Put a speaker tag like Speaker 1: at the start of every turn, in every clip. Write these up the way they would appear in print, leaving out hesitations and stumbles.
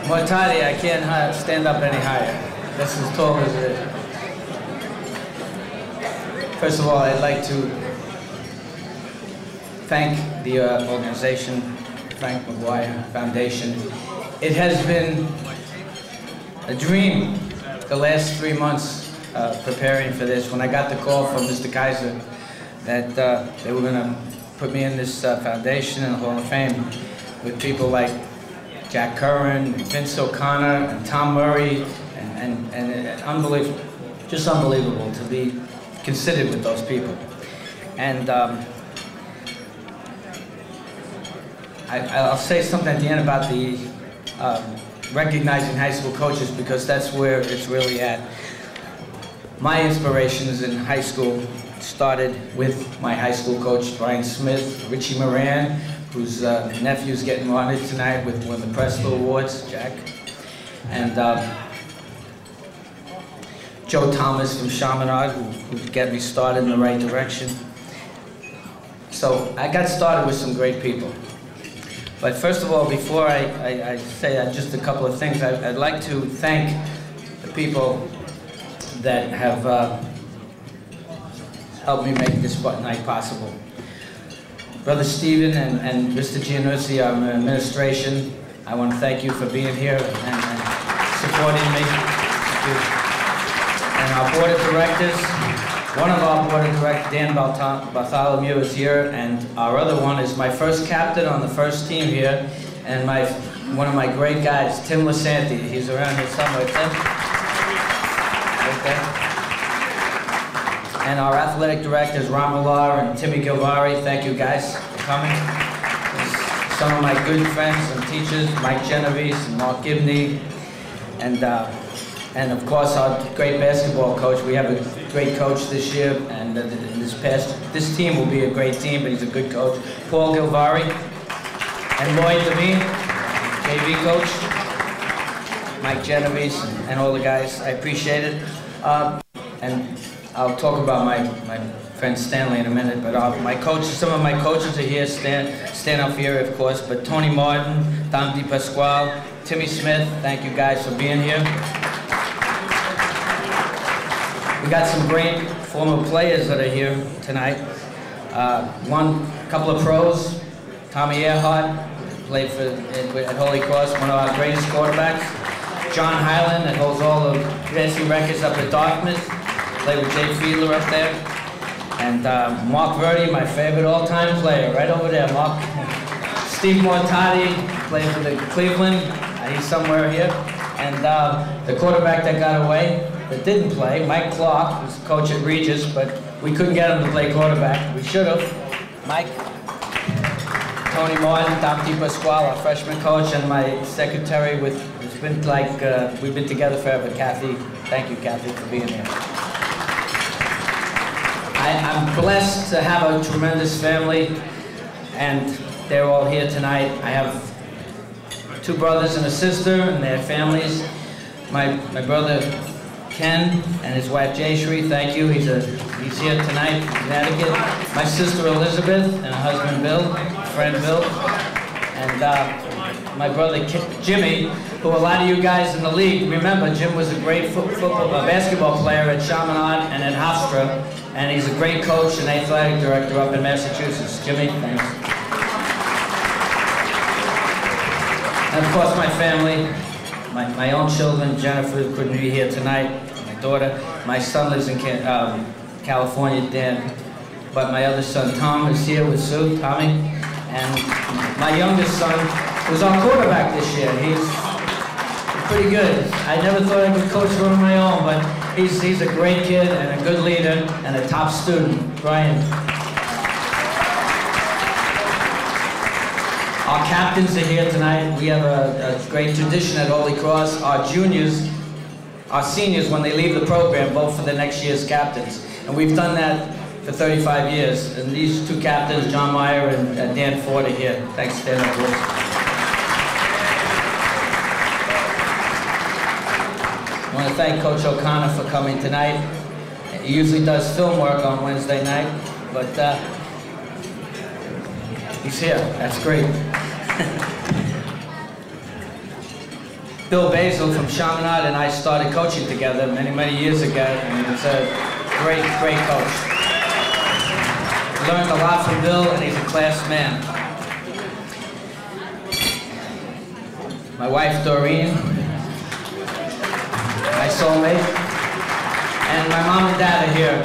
Speaker 1: Mortati, I can't stand up any higher. That's as tall as it is. First of all, I'd like to thank the organization, Frank McGuire Foundation. It has been a dream the last 3 months preparing for this. When I got the call from Mr. Kaiser that they were going to put me in this foundation and Hall of Fame with people like Jack Curran, Vince O'Connor, and Tom Murray, and unbelievable, just unbelievable to be considered with those people. And I'll say something at the end about the recognizing high school coaches, because that's where it's really at. My inspirations in high school started with my high school coach, Brian Smith, Richie Moran, whose nephew's getting honored tonight with one of the Presto Awards, Jack, and Joe Thomas from Chaminade, who got me started in the right direction. So I got started with some great people. But first of all, before I say just a couple of things, I'd like to thank the people that have helped me make this night possible. Brother Stephen and Mr. Gianuzzi, our administration, I want to thank you for being here and supporting me. And our board of directors, one of our board of directors, Dan Bartholomew, is here, and our other one is my first captain on the first team here, and one of my great guys, Tim Lasanti. He's around here somewhere. Tim? Right there. And our athletic directors, Ron Millar and Timmy Gilvari. Thank you guys for coming. Some of my good friends and teachers, Mike Genovese and Mark Gibney, and of course our great basketball coach. We have a great coach this year, and this team will be a great team, but he's a good coach. Paul Gilvari and Lloyd Devine, JV coach, Mike Genovese, and all the guys. I appreciate it. And I'll talk about my friend Stanley in a minute, but my coaches, some of my coaches are here. Stan Alfieri, of course, but Tony Martin, Dom DiPasquale, Timmy Smith, thank you guys for being here. We got some great former players that are here tonight. A couple of pros, Tommy Earhart, played at Holy Cross, one of our greatest quarterbacks. John Hyland, that holds all the passing records up at Dartmouth, played with Jay Fiedler up there. And Mark Verdi, my favorite all-time player, right over there, Mark. Steve Mortati, played for the Cleveland, he's somewhere here. And the quarterback that got away, that didn't play, Mike Clark, was coach at Regis, but we couldn't get him to play quarterback. We should have. Mike, Tony Martin, Dom DiPasquale, our freshman coach, and my secretary. It's been like we've been together forever. Kathy, thank you, Kathy, for being here. I'm blessed to have a tremendous family, and they're all here tonight. I have 2 brothers and a sister and their families. My brother Ken and his wife Jayshree, thank you. He's here tonight in Connecticut. My sister Elizabeth and her husband Bill, friend Bill, and my brother Jimmy, who a lot of you guys in the league remember. Jim was a great basketball player at Chaminade and at Hofstra, and he's a great coach and athletic director up in Massachusetts. Jimmy, thanks. And of course my family, my own children. Jennifer couldn't be here tonight, my daughter. My son lives in California, Dan. But my other son, Tom, is here with Sue, Tommy. And my youngest son was our quarterback this year. He's pretty good. I never thought I could coach one of my own, but he's a great kid and a good leader and a top student. Brian. Our captains are here tonight. We have a great tradition at Holy Cross. Our juniors, our seniors, when they leave the program, vote for the next year's captains. And we've done that for 35 years. And these 2 captains, John Meyer and Dan Ford, are here. Thanks, Dan. I want to thank Coach O'Connor for coming tonight. He usually does film work on Wednesday night, but he's here. That's great. Bill Basil from Chaminade and I started coaching together many, many years ago, and he's a great, great coach. Learned a lot from Bill, and he's a class man. My wife, Doreen, my soulmate, and my mom and dad are here.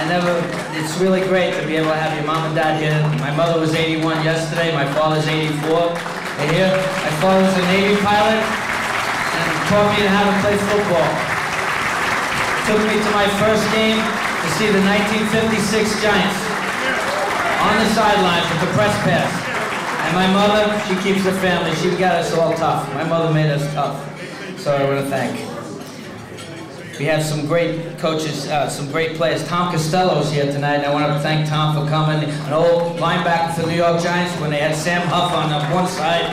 Speaker 1: And it's really great to be able to have your mom and dad here. My mother was 81 yesterday, my father's 84. They're here. My father was a Navy pilot and taught me how to play football. Took me to my first game to see the 1956 Giants on the sidelines with the press pass. And my mother, she keeps the family. She got us all tough. My mother made us tough. So I want to thank. We have some great coaches, some great players. Tom Costello's here tonight, and I want to thank Tom for coming. An old linebacker for the New York Giants when they had Sam Huff on one side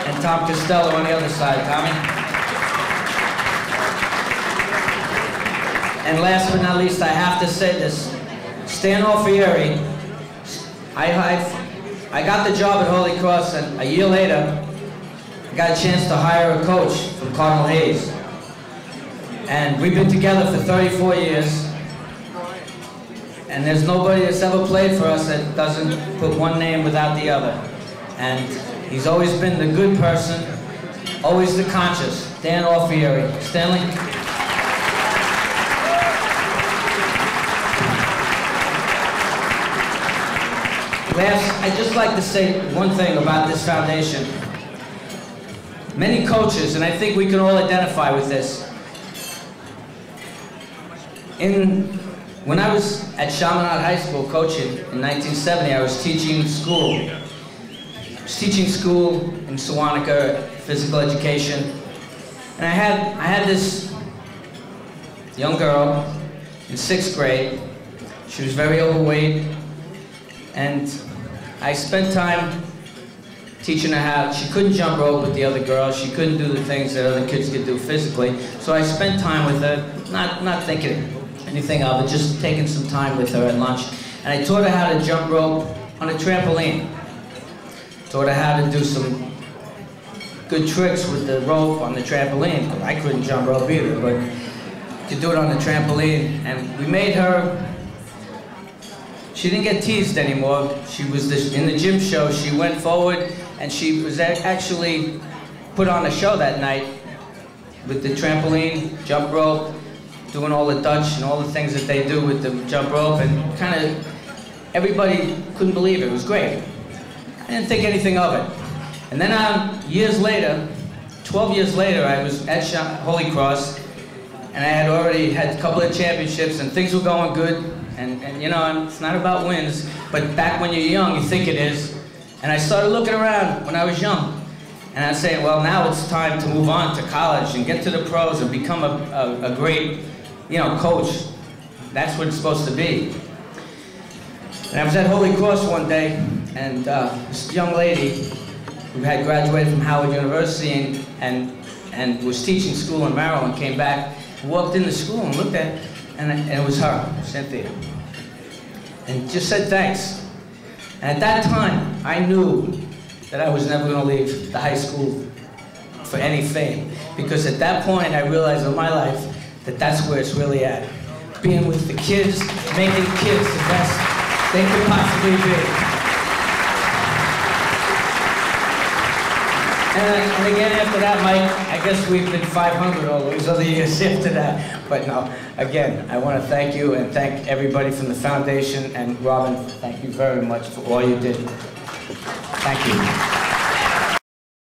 Speaker 1: and Tom Costello on the other side. Tommy. And last but not least, I have to say this. Stan Alfieri, I got the job at Holy Cross, and a year later, I got a chance to hire a coach from Cardinal Hayes. And we've been together for 34 years. And there's nobody that's ever played for us that doesn't put one name without the other. And he's always been the good person, always the conscious. Dan Alfieri. Stanley? Last, I'd just like to say one thing about this foundation. Many coaches, and I think we can all identify with this, when I was at Chaminade High School coaching in 1970, I was teaching school. I was teaching school in Sewanaka, physical education. And I had this young girl in 6th grade. She was very overweight. And I spent time teaching her how, she couldn't jump rope with the other girls. She couldn't do the things that other kids could do physically. So I spent time with her, not thinking anything of it, just taking some time with her at lunch. And I taught her how to jump rope on a trampoline. Taught her how to do some good tricks with the rope on the trampoline. I couldn't jump rope either, but to do it on the trampoline. And we made her, she didn't get teased anymore. She was in the gym show, she went forward and she was actually put on a show that night with the trampoline, jump rope, doing all the Dutch and all the things that they do with the jump rope, and kind of everybody couldn't believe it. It was great. I didn't think anything of it. And then years later, 12 years later, I was at Holy Cross, and I had already had a couple of championships, and things were going good. And you know, it's not about wins, but back when you're young, you think it is. And I started looking around when I was young. And I was saying, well, now it's time to move on to college and get to the pros and become a great, you know, coach. That's what it's supposed to be. And I was at Holy Cross one day, and this young lady who had graduated from Howard University and was teaching school in Maryland came back, walked into school and looked at it, and it was her, Cynthia. And just said thanks. And at that time, I knew that I was never going to leave the high school for any fame. Because at that point, I realized in my life that that's where it's really at. Being with the kids, making kids the best they could possibly be. And again, after that, Mike, I guess we've been 500 all those other years after that. But no, again, I want to thank you and thank everybody from the foundation. And Robin, thank you very much for all you did. Thank you.